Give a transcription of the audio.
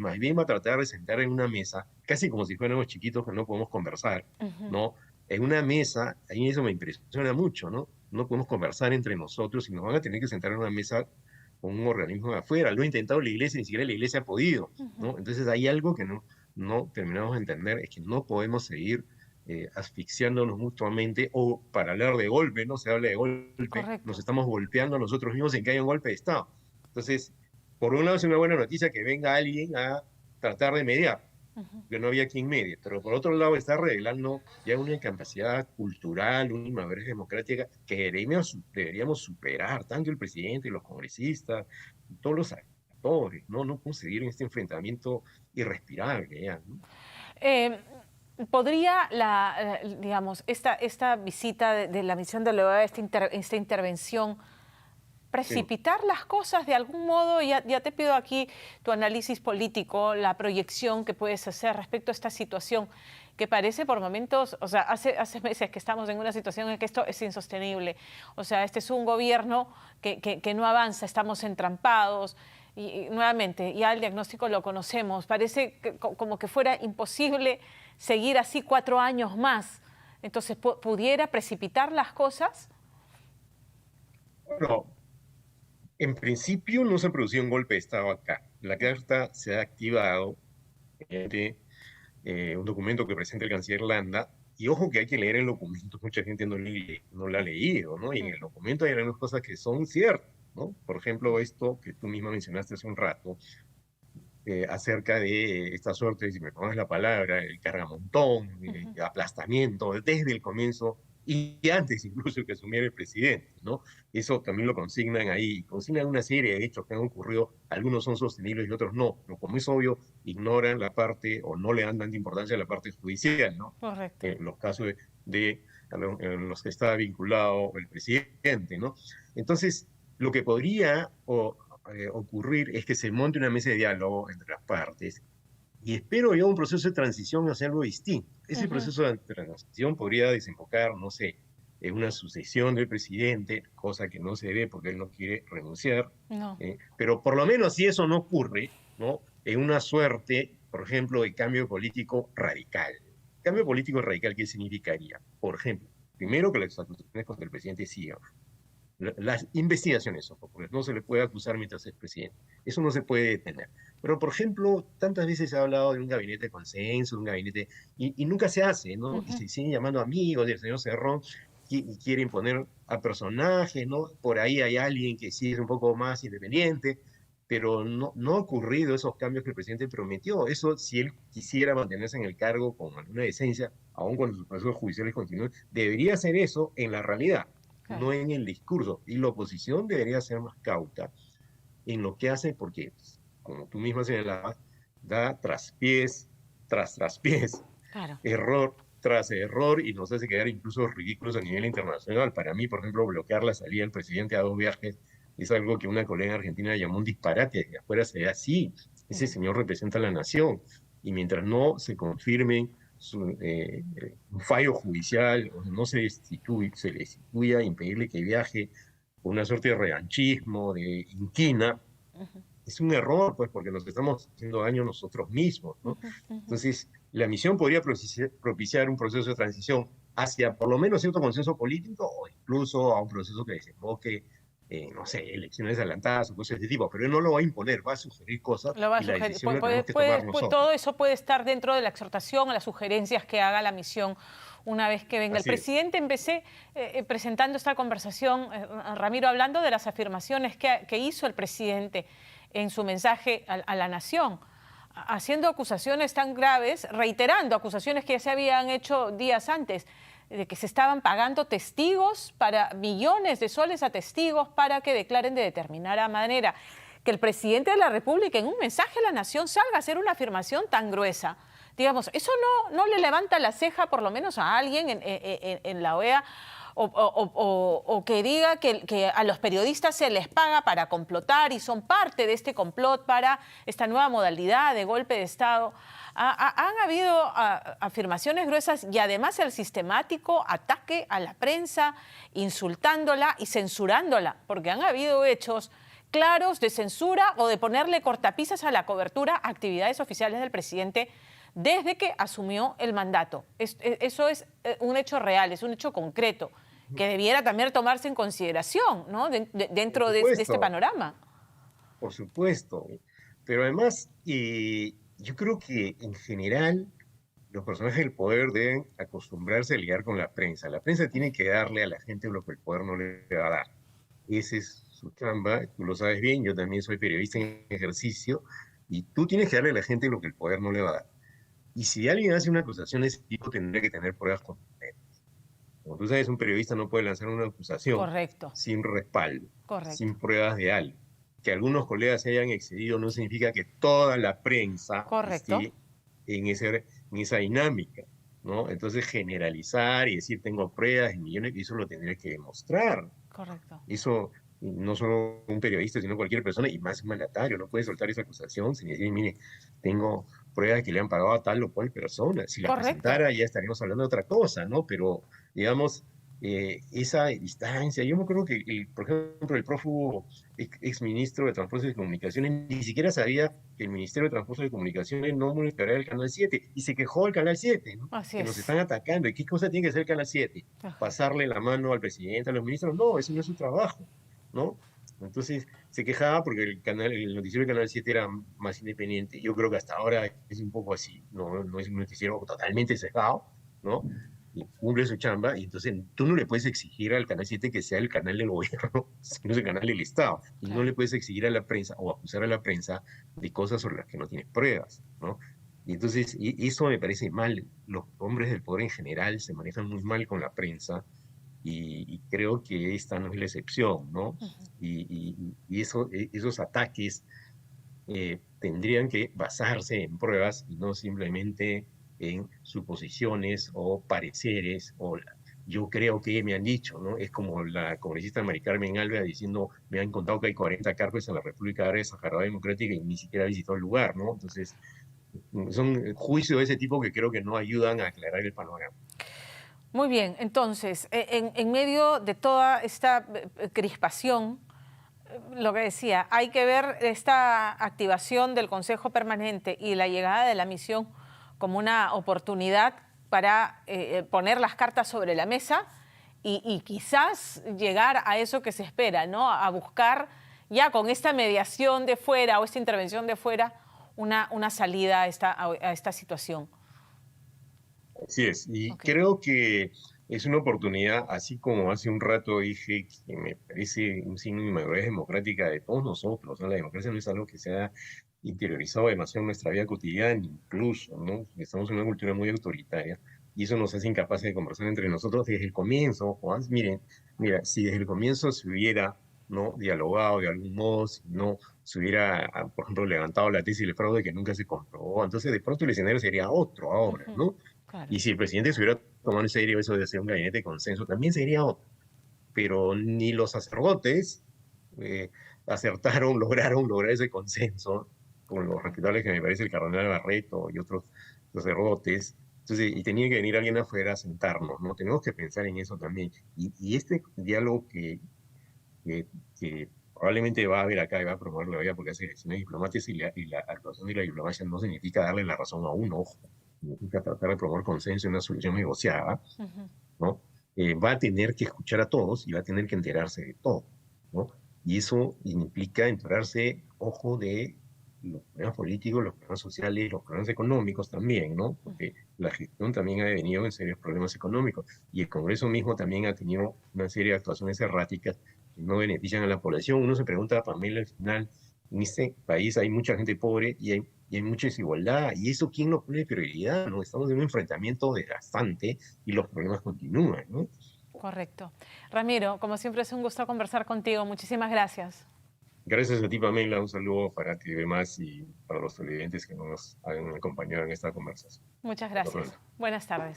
más bien va a tratar de sentar en una mesa, casi como si fuéramos chiquitos que no podemos conversar, ¿no? En una mesa, ahí eso me impresiona mucho, ¿no? No podemos conversar entre nosotros y nos van a tener que sentar en una mesa con un organismo de afuera. Lo ha intentado la iglesia, ni siquiera la iglesia ha podido, ¿no? Entonces hay algo que no terminamos de entender, es que no podemos seguir asfixiándonos mutuamente, o para hablar de golpe, no se habla de golpe, nos Correcto. estamos golpeando a nosotros mismos en que haya un golpe de Estado. Entonces, por un lado es una buena noticia que venga alguien a tratar de mediar, que no había quien medie, pero por otro lado está revelando ya una incapacidad cultural, una madurez democrática que deberíamos superar, tanto el presidente, los congresistas, todos los actores, no podemos seguir en este enfrentamiento irrespirable ya, ¿no? Eh, ¿Podría digamos, esta visita de la misión de la OEA, esta intervención, Sí. precipitar las cosas de algún modo? Ya te pido aquí tu análisis político, la proyección que puedes hacer respecto a esta situación que parece por momentos, o sea, hace meses que estamos en una situación en que esto es insostenible. O sea, este es un gobierno que no avanza, estamos entrampados. Y nuevamente, ya el diagnóstico lo conocemos, parece como que fuera imposible seguir así 4 años más. Entonces, ¿pudiera precipitar las cosas? Bueno, en principio no se ha producido un golpe de Estado acá. La carta se ha activado mediante un documento que presenta el canciller Landa, y ojo que hay que leer el documento, mucha gente no lo ha leído, ¿no? Y en el documento hay algunas cosas que son ciertas, ¿no? Por ejemplo, esto que tú misma mencionaste hace un rato, acerca de esta suerte, si me pones la palabra, el cargamontón, aplastamiento, desde el comienzo y antes incluso que asumiera el presidente, ¿no? Eso también lo consignan ahí, consignan una serie de hechos que han ocurrido, algunos son sostenibles y otros no, pero como es obvio, ignoran la parte o no le dan tanta importancia a la parte judicial, ¿no? Correcto. Los casos en los que está vinculado el presidente, ¿no? Entonces, lo que podría ocurrir es que se monte una mesa de diálogo entre las partes, y espero yo un proceso de transición hacia algo distinto. Ese proceso de transición podría desembocar, no sé, en una sucesión del presidente, cosa que no se ve porque él no quiere renunciar, No. pero por lo menos si eso no ocurre, ¿no? En una suerte, por ejemplo, de cambio político radical. Cambio político radical, ¿qué significaría? Por ejemplo, primero que las acusaciones contra el presidente sigan, las investigaciones, ojo, porque no se le puede acusar mientras es presidente. Eso no se puede detener. Pero, por ejemplo, tantas veces se ha hablado de un gabinete de consenso, un gabinete, y nunca se hace, ¿no? Y se siguen llamando amigos del señor Cerrón, y quieren poner a personajes, ¿no? Por ahí hay alguien que sí es un poco más independiente, pero no ha ocurrido esos cambios que el presidente prometió. Eso, si él quisiera mantenerse en el cargo con alguna decencia, aun cuando sus procesos judiciales continúen, debería hacer eso en la realidad, Claro. no en el discurso. Y la oposición debería ser más cauta en lo que hace, porque, como tú misma señalabas, da traspiés tras traspiés, Claro. error tras error, y nos hace quedar incluso ridículos a nivel internacional. Para mí, por ejemplo, bloquear la salida del presidente a 2 viajes es algo que una colega argentina llamó un disparate. Desde afuera se ve así. Ese señor representa a la nación. Y mientras no se confirme un fallo judicial, o no se le destituya, impedirle que viaje, por una suerte de revanchismo, de inquina, es un error, pues, porque nos estamos haciendo daño nosotros mismos, ¿no? Entonces, la misión podría propiciar un proceso de transición hacia por lo menos cierto consenso político, o incluso a un proceso que desemboque, no sé, elecciones adelantadas o cosas de ese tipo, pero él no lo va a imponer, va a sugerir cosas, Lo va a y la sugerir. decisión la tenemos que tomar Todo nosotros. eso puede estar dentro de la exhortación, a las sugerencias que haga la misión una vez que venga. El Así es. presidente, empecé presentando esta conversación, Ramiro, hablando de las afirmaciones que hizo el presidente en su mensaje a la nación, haciendo acusaciones tan graves, reiterando acusaciones que ya se habían hecho días antes, de que se estaban pagando testigos, para millones de soles a testigos para que declaren de determinada manera. Que el presidente de la República en un mensaje a la nación salga a hacer una afirmación tan gruesa. Digamos, eso no le levanta la ceja por lo menos a alguien en la OEA, o que diga que a los periodistas se les paga para complotar y son parte de este complot para esta nueva modalidad de golpe de Estado. Han habido afirmaciones gruesas y además el sistemático ataque a la prensa, insultándola y censurándola, porque han habido hechos claros de censura o de ponerle cortapisas a la cobertura a actividades oficiales del presidente desde que asumió el mandato. Eso es un hecho real, es un hecho concreto, que debiera también tomarse en consideración, ¿no? Dentro de este panorama. Por supuesto. Pero además, yo creo que en general los personajes del poder deben acostumbrarse a lidiar con la prensa. La prensa tiene que darle a la gente lo que el poder no le va a dar. Ese es su chamba, tú lo sabes bien, yo también soy periodista en ejercicio, y tú tienes que darle a la gente lo que el poder no le va a dar. Y si alguien hace una acusación de ese tipo, tendría que tener pruebas contundentes. Como tú sabes, un periodista no puede lanzar una acusación Correcto. sin respaldo, Correcto. sin pruebas de algo. Que algunos colegas se hayan excedido no significa que toda la prensa Correcto. esté en esa dinámica, ¿no? Entonces generalizar y decir tengo pruebas y millones, eso lo tendría que demostrar. Correcto. Eso no solo un periodista, sino cualquier persona, y más un mandatario, no puede soltar esa acusación sin decir, mire, tengo pruebas que le han pagado a tal o cual persona. Si la presentara ya estaríamos hablando de otra cosa, ¿no? Pero, digamos, esa distancia, yo me acuerdo que, por ejemplo, el prófugo exministro de Transportes y Comunicaciones ni siquiera sabía que el Ministerio de Transportes y Comunicaciones no monitoreaba el Canal 7, y se quejó del Canal 7, ¿no? Así que es. nos están atacando. ¿Y qué cosa tiene que hacer el Canal 7? ¿Pasarle la mano al presidente, a los ministros? No, eso no es su trabajo, ¿no? Entonces se quejaba porque el noticiero del Canal 7 era más independiente. Yo creo que hasta ahora es un poco así, no es un noticiero totalmente sesgado, ¿no? Y cumple su chamba, y entonces tú no le puedes exigir al Canal 7 que sea el canal del gobierno, sino es el canal del Estado. Y no le puedes exigir a la prensa o acusar a la prensa de cosas sobre las que no tienes pruebas, ¿no? Y entonces, eso me parece mal. Los hombres del poder en general se manejan muy mal con la prensa, y creo que esta no es la excepción, ¿no? Esos ataques tendrían que basarse en pruebas y no simplemente en suposiciones o pareceres, yo creo que me han dicho, ¿no? Es como la congresista Mari Carmen Alba diciendo, me han contado que hay 40 cárceles en la República Árabe Saharaui Democrática y ni siquiera ha visitado el lugar, ¿no? Entonces, son juicios de ese tipo que creo que no ayudan a aclarar el panorama. Muy bien, entonces, en medio de toda esta crispación, lo que decía, hay que ver esta activación del Consejo Permanente y la llegada de la misión como una oportunidad para poner las cartas sobre la mesa y quizás llegar a eso que se espera, ¿no? A buscar ya con esta mediación de fuera o esta intervención de fuera una salida a esta situación. Así es, y creo que es una oportunidad, así como hace un rato dije que me parece un signo de madurez democrática de todos nosotros, ¿no? La democracia no es algo que se ha interiorizado demasiado en nuestra vida cotidiana, incluso, ¿no? Estamos en una cultura muy autoritaria, y eso nos hace incapaces de conversar entre nosotros desde el comienzo. Juan, mira, si desde el comienzo se hubiera, ¿no?, dialogado de algún modo, si no se hubiera, por ejemplo, levantado la tesis del fraude que nunca se comprobó, entonces de pronto el escenario sería otro ahora, ¿no? Claro. Y si el presidente se hubiera tomado en serio eso de hacer un gabinete de consenso, también sería otro. Pero ni los sacerdotes lograron lograr ese consenso, con los respetables que me parece el cardenal Barreto y otros sacerdotes. Entonces, y tenía que venir alguien afuera a sentarnos, ¿no? Tenemos que pensar en eso también. Y este diálogo que probablemente va a haber acá y va a promover la vida porque hace elecciones diplomáticas, y la actuación de la diplomacia no significa darle la razón a uno, ojo, significa tratar de promover consenso y una solución negociada, ¿no? Va a tener que escuchar a todos y va a tener que enterarse de todo, ¿no? Y eso implica enterarse, ojo, de los problemas políticos, los problemas sociales, los problemas económicos también, ¿no? Porque la gestión también ha venido en serios problemas económicos, y el Congreso mismo también ha tenido una serie de actuaciones erráticas que no benefician a la población. Uno se pregunta, Pamela, al final, en este país hay mucha gente pobre y hay mucha desigualdad, y eso ¿quién lo pone de prioridad? ¿No? Estamos en un enfrentamiento desgastante y los problemas continúan, ¿no? Correcto. Ramiro, como siempre es un gusto conversar contigo. Muchísimas gracias. Gracias a ti, Pamela. Un saludo para ti, demás, y para los televidentes que nos han acompañado en esta conversación. Muchas gracias. Buenas tardes.